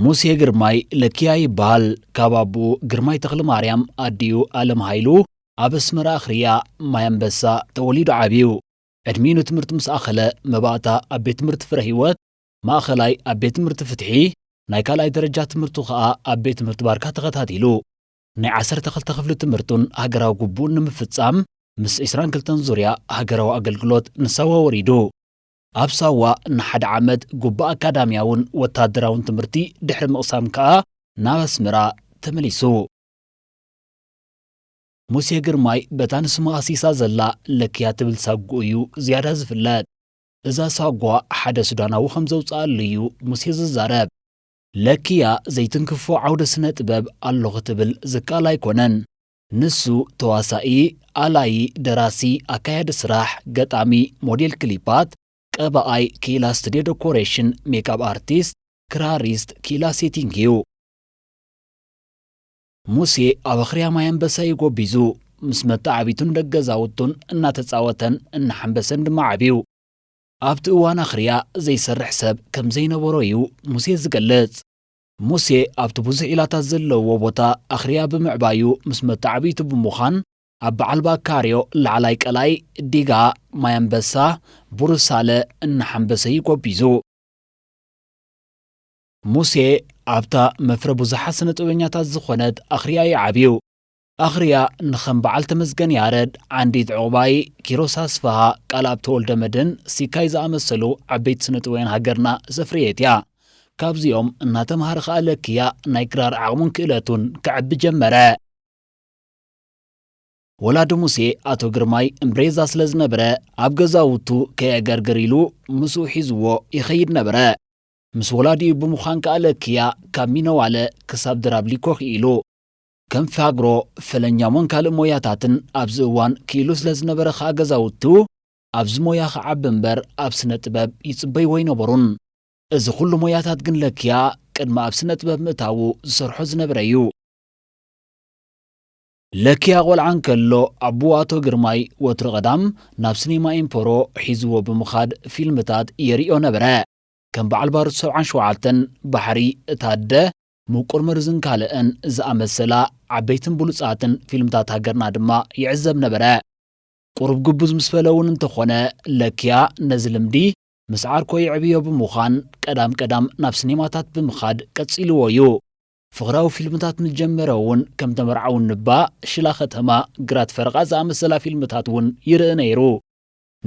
ሙሴ ግርማይ ለኪያ ይበሃል ካብ ኣቡኡ ግርማይ ተክለ ማርያም ኣዲኡ ኣለም ሃይሉ ኣብ ኣስመራ ኣኽርያ ማይ ኣንበሳ ተወሊዱ ዓብዩ ዕድሚኡ ንትምህርቲ ምስ ኣኸለ መባእታ ኣብ ቤት ትምህርቲ ፍረ ህይወት ማእኸላይ ኣብ ቤት ትምህርቲ ፍትሒ ናይ ካልኣይ ደረጃ ትምህርቱ ከዓ ኣብ ቤት ትምህርቲ ባርካ ተኸታቲሉ ናይ 12 ክፍሊ ትምህርቱን ሃገራዊ ግቡእን ንምፍጻም ምስ 22 ዙርያ ሃገራዊ ኣገልግሎት ንሳዋ ወሪዱ ኣብ ሳዋ ንሓደ ዓመት ጉባ ኣካዳሚያውን ወታደራውን ትምህርቲ ድሕሪ ምቕሳም ከዓ ናብ ኣስመራ ተመሊሱ ሙሴ ግርማይ በታ ንስሙ ኣሲሳ ዘላ ለኪያ ትብል ሳጉ እዩ ዝያዳ ዝፍለጥ እዛ ሳጓ ሓደ ሱዳናዊ ከም ዘውፅኣሉ እዩ ሙሴ ዝዛረብ ለኪያ ዘይትንክፎ ዓውደ ስነ ጥበብ ኣሎ ክትብል ዝከኣል ኣይኮነን ንሱ ተዋሳኢ ኣላይ ደራሲ ኣካያዲ ስራሕ ገጣሚ ሞዴል ክሊፓት ቀባኣይ ኪላ ስቱድዮ ዴኮሬሽን ሜካፕ ኣርቲስት ክራሪስት ኪላ ሴቲንግ እዩ ሙሴ ኣብ ኣኽርያ ማይ ኣንበሳ ይጎቢዙ ምስ መታዓቢቱን ደገዛውቱን እናተፃወተን እናሓንበሰን ድማ ዓብዩ ኣብቲ እዋን ኣኽርያ ዘይሰርሕ ሰብ ከም ዘይነበሮ እዩ ሙሴ ዝገልጽ ሙሴ ኣብቲ ብዙሕ ኢላታት ዘለዎ ቦታ ኣኽርያ ብምዕባዩ ምስ መታዓቢቱ ብምዃን ኣብ በዓል ባካርዮ ላዕላይ ቀላይ ዲጋ ማይ ኣንበሳ ቡሩሳለ እናሓንበሰ ይጎቢዙ ሙሴ ኣብታ መፍረ ብዙሓት ስነ ጥበበኛታት ዝኾነት ኣኽርያ ይዓብዩ ኣኽርያ ንኸም በዓል ተመስገን ያረድ ዓንዲት ዕቑባይ ኪሮስ ኣስፋሃ ቃልኣብ ተወልደ መድን ሲካይ ዝኣመሰሉ ዓበይቲ ስነ ጥበበኛን ሃገርና ዘፍርየት እያ ካብዚኦም እናተምሃረ ከዓ ለኪያ ናይ ክራር ዓቕሙን ክእለቱን ክዕቢ ጀመረ ወላዲ ሙሴ ኣቶ ግርማይ እምብሬዛ ስለ ዝነበረ ኣብ ገዛውቱ ከየገርግር ኢሉ ምስኡ ሒዝዎ ይኸይድ ነበረ ምስ ወላዲኡ ብምዃን ከዓ ለኪያ ካብ ሚነዋለ ክሳብ ድራብሊ ኮኽ ኢሉ ከም ፋግሮ ፈለኛሞን ካልእ ሞያታትን ኣብዚ እዋን ክኢሉ ስለ ዝነበረ ከዓ ገዛውቱ ኣብዚ ሞያ ክዓቢ እምበር ኣብ ስነ ጥበብ ይጽበይዎ ይነበሩን እዚ ኩሉ ሞያታት ግን ለኪያ ቅድሚ ኣብ ስነ ጥበብ ምእታዉ ዝሰርሖ ዝነበረ እዩ ለኪያ ቆልዓ እንከሎ ኣቡኡ ኣቶ ግርማይ ወትሪ ቀዳም ናብ ሲኒማ ኢምፖሮ ሒዝዎ ብምኻድ ፊልምታት የሪኦ ነበረ ከም በዓል ባሩት 77 ባሕሪ እታደ ምቁር መርዝን ካልአን ዝኣመሰላ ዓበይትን ብሉፃትን ፊልምታት ሃገርና ድማ ይዕዘብ ነበረ ቁሩብ ግቡዝ ምስ በለውን እንተኾነ ለኪያ ነዚ ልምዲ ምስ ዓርኮ ይዕብዮ ብምዃን ቀዳም ናብ ሲኒማታት ብምኻድ ቀፂልዎ እዩ ፍቕራዊ ፊልምታት ምጀመረ እውን ከም ተመርዓውን ንባ ሽላ ከተማ ግራት ፈረቓ ዝኣመሰላ ፊልምታት እውን ይርኢ ነይሩ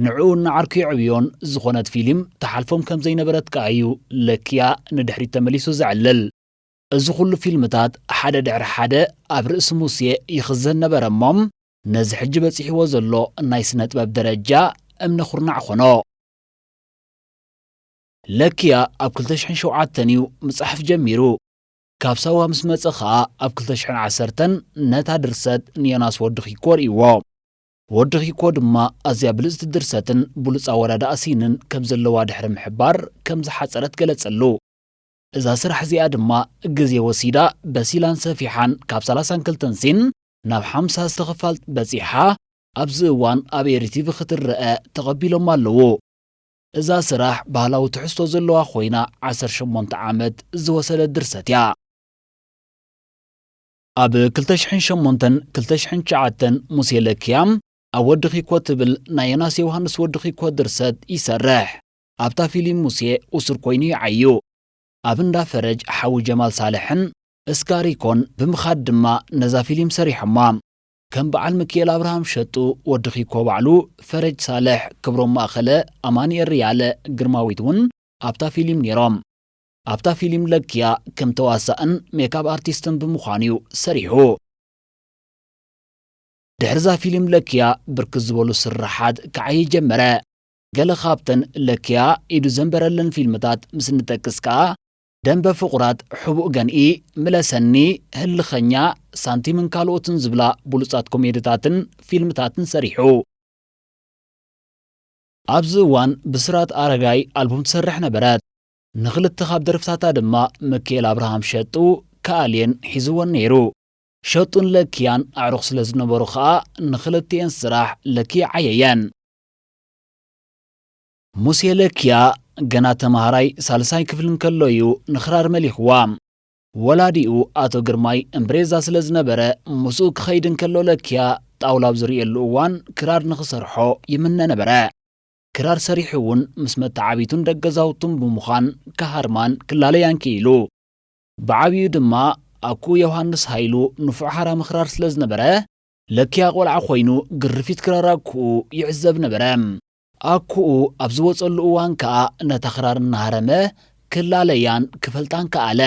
ንዕኡ ንዓርኩ ይዕብዮን ዝኾነት ፊልም ተሓልፎም ከም ዘይነበረት ከዓ እዩ ለኪያ ንድሕሪት ተመሊሱ ዝዕልል እዚ ኩሉ ፊልምታት ሓደ ድሕሪ ሓደ ኣብ ርእሲ ሙሴ ይኽዘን ነበረ እሞም ነዚ ሕጂ በፂሕዎ ዘሎ ናይ ስነ ጥበብ ደረጃ እምነ ኩርናዕ ኾኖ ለኪያ ኣብ 2007 እዩ መፅሓፍ ጀሚሩ ካብ ሳዋ ምስ መፀ ከዓ ኣብ 2010 ነታ ድርሰት ንዮናስ ወድኺኮ ርእይዎ ወድኺኮ ድማ ኣዝያ ብልፅቲ ድርሰትን ብሉፃ ወረዳ ኣሲንን ከም ዘለዋ ድሕሪ ምሕባር ከም ዝሓፀረት ገለጸሉ እዛ ስራሕ እዚኣ ድማ ግዜ ወሲዳ በሲላን ሰፊሓን ካብ 32 ሲን ናብ 50 ዝተኸፋል በፂሓ ኣብዚ እዋን ኣብ ኤርቲቪ ክትረአ ተቐቢሎም ኣለዎ እዛ ስራሕ ባህላዊ ትሕዝቶ ዘለዋ ኮይና 18 ዓመት ዝወሰደት ድርሰት እያ ኣብ 2008-2009 ሙሴ ለኪያ ኣብ ወድኺኮ ትብል ናይ ዮናስ ዮሃንስ ወድኺኮ ድርሰት ይሰርሕ ኣብታ ፊልም ሙሴ እሱር ኮይኑ ይዓዩ ኣብ እንዳ ፈረጅ ሓዊ ጀማል ሳልሕን እስካሪኮን ብምኻድ ድማ ነዛ ፊልም ሰሪሖማ ከም በዓል ሚካኤል ኣብርሃም ሸጡ ወድኺኮ ባዕሉ ፈረጅ ሳልሕ ክብሮም ማእኸለ ኣማኒኤል ርያለ ግርማዊት እውን ኣብታ ፊልም ነይሮም ኣብታ ፊልም ለኪያ ከም ተዋሳእን ሜካፕ ኣርቲስትን ብምዃኑ ሰሪሑ ድሕርዛ ፊልም ለኪያ ብርክት ዝበሉ ስራሓት ክዓይ ጀመረ ገለ ካብተን ለኪያ ኢዱ ዘንበረለን ፊልምታት ምስ ንጠቅስ ከዓ ደንበ ፍቑራት ሕቡእ ገንኢ ምለሰኒ ህልኸኛ ሳንቲምን ካልኦትን ዝብላ ብሉፃት ኮሜድታትን ፊልምታትን ሰሪሑ ኣብዚ እዋን ብስራት ኣረጋይ ኣልቡም ትሰርሕ ነበረት ንኽልተ ካብ ደርፍታታ ድማ ሚካኤል ኣብርሃም ሸጡ ከኣልየን ሒዝዎን ነይሩ ሸጡን ለኪያን ኣዕሩኽ ስለ ዝነበሩ ከዓ ንኽልቲአን ስራሕ ለኪያ ዓየየን ሙሴ ለኪያ ገና ተምሃራይ ሳልሳይ ክፍሊ እንከሎ እዩ ንኽራር መሊኽዋ ወላዲኡ አቶ ግርማይ እምብሬዛ ስለዝነበረ ሙሱቅ ከይድን ከሎ ለኪያ ጣውላብ ዝርየሉ እዋን ክራር ንኽሰርሖ ይምነ ነበረ ክራር ሰሪሑውን ምስ መተዓቢቱን ደገዛውቱን ብምዃን ካሃርማን ክላለያን ኪኢሉ ብዓብዩ ድማ አኩ ዮሐንስ ሃይሉ ንፉዕ ሓራ ምኽራር ስለዝነበረ ለኪያ ቆልዓ ኮይኑ ግርፊት ክራር አኩኡ ይዕዘብ ነበረ አኩኡ ኣብ ዝወፀሉ እዋን ከዓ ነታ ክራር እናሃረመ ክላለያን ክፈልጣን ከኣለ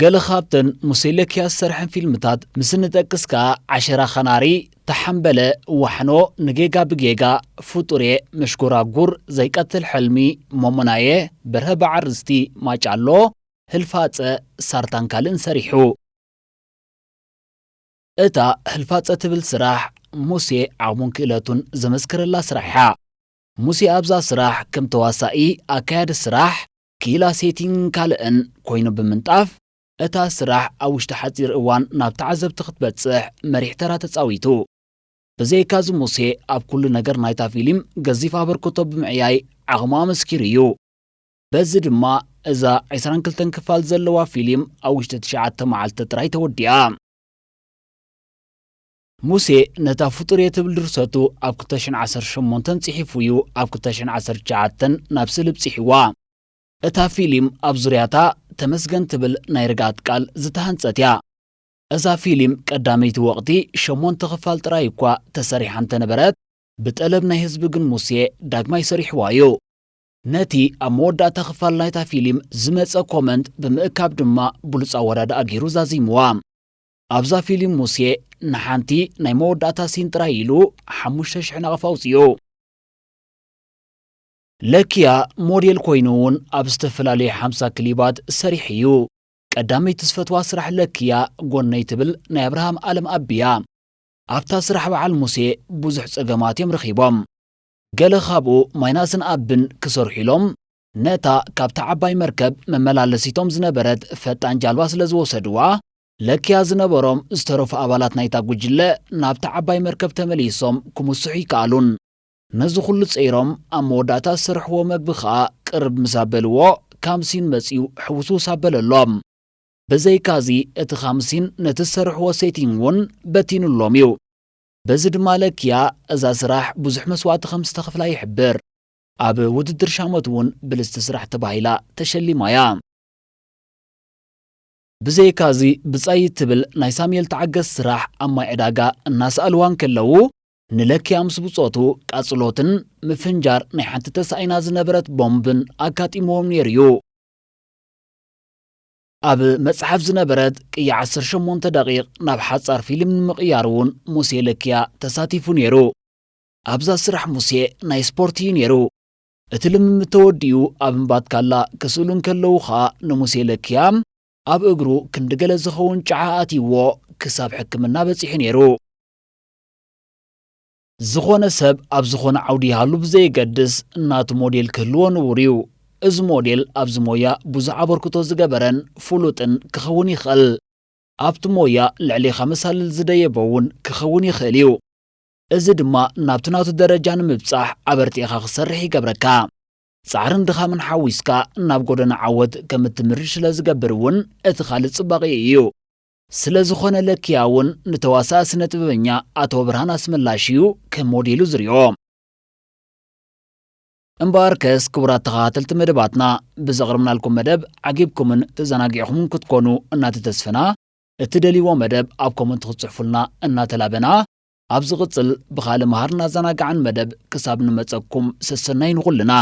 ገለ ካብተን ሙሴ ለኪያ ዝሰርሐን ፊልምታት ምስ ንጠቅስ ከዓ ዓሸራ ኸናሪ ተሓንበለ ዋሕኖ ንጌጋ ብጌጋ ፍጡሬ መሽጎራጉር ዘይቀትል ሕልሚ ሞሞናየ በርሀ ባዓርስቲ ማጫሎ ህልፋፀ ሳርታን ካልእን ሰሪሑ እታ ህልፋፀ ትብል ስራሕ ሙሴ ዓቕሙን ክእለቱን ዘመስክረላ ስራሕ እያ ሙሴ ኣብዛ ስራሕ ከም ተዋሳኢ ኣካያዲ ስራሕ ክኢላ ሴቲንግ ካልእን ኮይኑ ብምንጣፍ እታ ስራሕ ኣብ ውሽጢ ሓፂር እዋን ናብ ተዓዘብቲ ክትበፅሕ መሪሕ ተራ ተፃዊቱ ብዘይካዚ ሙሴ ኣብ ኩሉ ነገር ናይታ ፊልም ገዚፍ ኣበርክቶ ብምዕያይ ዓቕሙ ኣመስኪሩ እዩ በዚ ድማ እዛ 22 ክፋል ዘለዋ ፊልም ኣብ ውሽጢ 9 መዓልቲ ጥራይ ተወዲኣ ሙሴ ነታ ፍጡር የትብል ድርሰቱ ኣብ 2018 ጽሒፉ እዩ ኣብ 2019 ናብ ስልብ ጽሒዋ እታ ፊልም ኣብ ዙርያታ ተመስገን ትብል ናይ ርግኣት ቃል ዝተሃንጸት እያ እዛ ፊልም ቀዳመይቲ ወቕቲ 8 ክፋል ጥራይ እኳ ተሰሪሓ እንተነበረት ብጠለብ ናይ ህዝቢ ግን ሙሴ ዳግማይ ሰሪሕዋ እዩ ነቲ ኣብ መወዳእታ ክፋል ናይታ ፊልም ዝመፀ ኮመንት ብምእካብ ድማ ብሉፃ ወራዳ ኣጊሩ ዛዚምዋ ኣብዛ ፊልም ሙሴ ንሓንቲ ናይ መወዳእታ ሲን ጥራይ ኢሉ 5,000 ነቐፋ ኣውፅኡ ለኪያ ሞዴል ኮይኑ እውን ኣብ ዝተፈላለዩ 50 ክሊባት ሰሪሕ እዩ ቀዳመይቲ ዝፈትዋ ስራሕ ለኪያ ጎነይ ትብል ናይ አብርሃም ዓለም ኣብያ ኣብታ ስራሕ በዓል ሙሴ ብዙሕ ፀገማት እዮም ረኺቦም ገለ ካብኡ ማይናስን ኣብን ክሰርሑ ኢሎም ነታ ካብታ ዓባይ መርከብ መመላለሲቶም ዝነበረት ፈጣን ጃልባ ስለ ዝወሰድዋ ለኪያ ዝነበሮም ዝተረፉ ኣባላት ናይታ ጉጅለ ናብታ ዓባይ መርከብ ተመሊሶም ክምስሑ ይከኣሉን ነዚ ኩሉ ፀይሮም ኣብ መወዳእታ ዝሰርሕዎ መግቢ ከዓ ቅርብ ምሳበልዎ ካምሲን መፂኡ ሕውሱ ሳበለሎም በዘይካዚ እቲ ካምሲን ነቲ ዝሰርሕዎ ሴቲንግ እውን በቲኑሎም እዩ በዚ ድማ ለኪያ እዛ ስራሕ ብዙሕ መስዋዕቲ ከም ዝተኸፍላ ይሕብር ኣብ ውድድር ሻመት እውን ብልስቲ ስራሕ ተባሂላ ተሸሊማ እያ ብዘይካዚ ብፃይ ትብል ናይ ሳሙኤል ተዓገስ ስራሕ ኣብ ማይ ዕዳጋ እናሰኣልዋን ከለዉ ንለኪያ ምስ ብፆቱ ቃጽሎትን ምፍንጃር ናይ ሓንቲ ተሳኢና ዝነበረት ቦምብን ኣጋጢሞም ነይሩ እዩ ኣብ መጽሓፍ ዝነበረት ቅያ 18 ደቂቕ ናብ ሓጻር ፊልም ንምቕያር እውን ሙሴ ለኪያ ተሳቲፉ ነይሩ ኣብዛ ስራሕ ሙሴ ናይ ስፖርት እዩ ነይሩ እቲ ልምምድ ተወዲኡ ኣብ እምባት ካላ ክስእሉን ከለዉ ኸኣ ንሙሴ ለኪያ ኣብ እግሩ ክንዲገለ ዝኸውን ጨዓ ኣትይዎ ክሳብ ሕክምና በፂሑ ነይሩ ዝኾነ ሰብ ኣብ ዝኾነ ዓውዲ ይሃሉ ብዘይገድስ እናቱ ሞዴል ክህልዎ ንቡር እዩ እዚ ሞዴል ኣብዚ ሞያ ብዙሕ ኣበርክቶ ዝገበረን ፍሉጥን ክኸውን ይኽእል ኣብቲ ሞያ ልዕሊኻ መሳልል ዝደየቦ እውን ክኸውን ይኽእል እዩ እዚ ድማ ናብቲ ናቱ ደረጃ ንምብፃሕ ኣበርቲዕኻ ክሰርሕ ይገብረካ ጻዕርን ድኻምን ሓዊስካ ናብ ጎደና ዓወት ከም እትምርሽ ስለ ዝገብር እውን እቲ ካልእ ጽባቐ እዩ ስለ ዝኾነ ለኪያ እውን ንተዋሳኢ ስነ ጥበበኛ ኣቶ ብርሃን ኣስመላሽ እዩ ከም ሞዴሉ ዝርዮ እምበኣርከስ ክቡራት ተኸታተልቲ መደባትና ብዘቕርብናልኩም መደብ ዓጊብኩምን ተዘናጊዕኹምን ክትኮኑ እናተተስፈና እቲ ደልይዎ መደብ ኣብ ኮመንት ክትጽሕፉልና እናተላበና ኣብ ዝቕጽል ብኻልእ መሃርና ዘናግዓን መደብ ክሳብ ንመጸኩም ስስናይ ንኹልና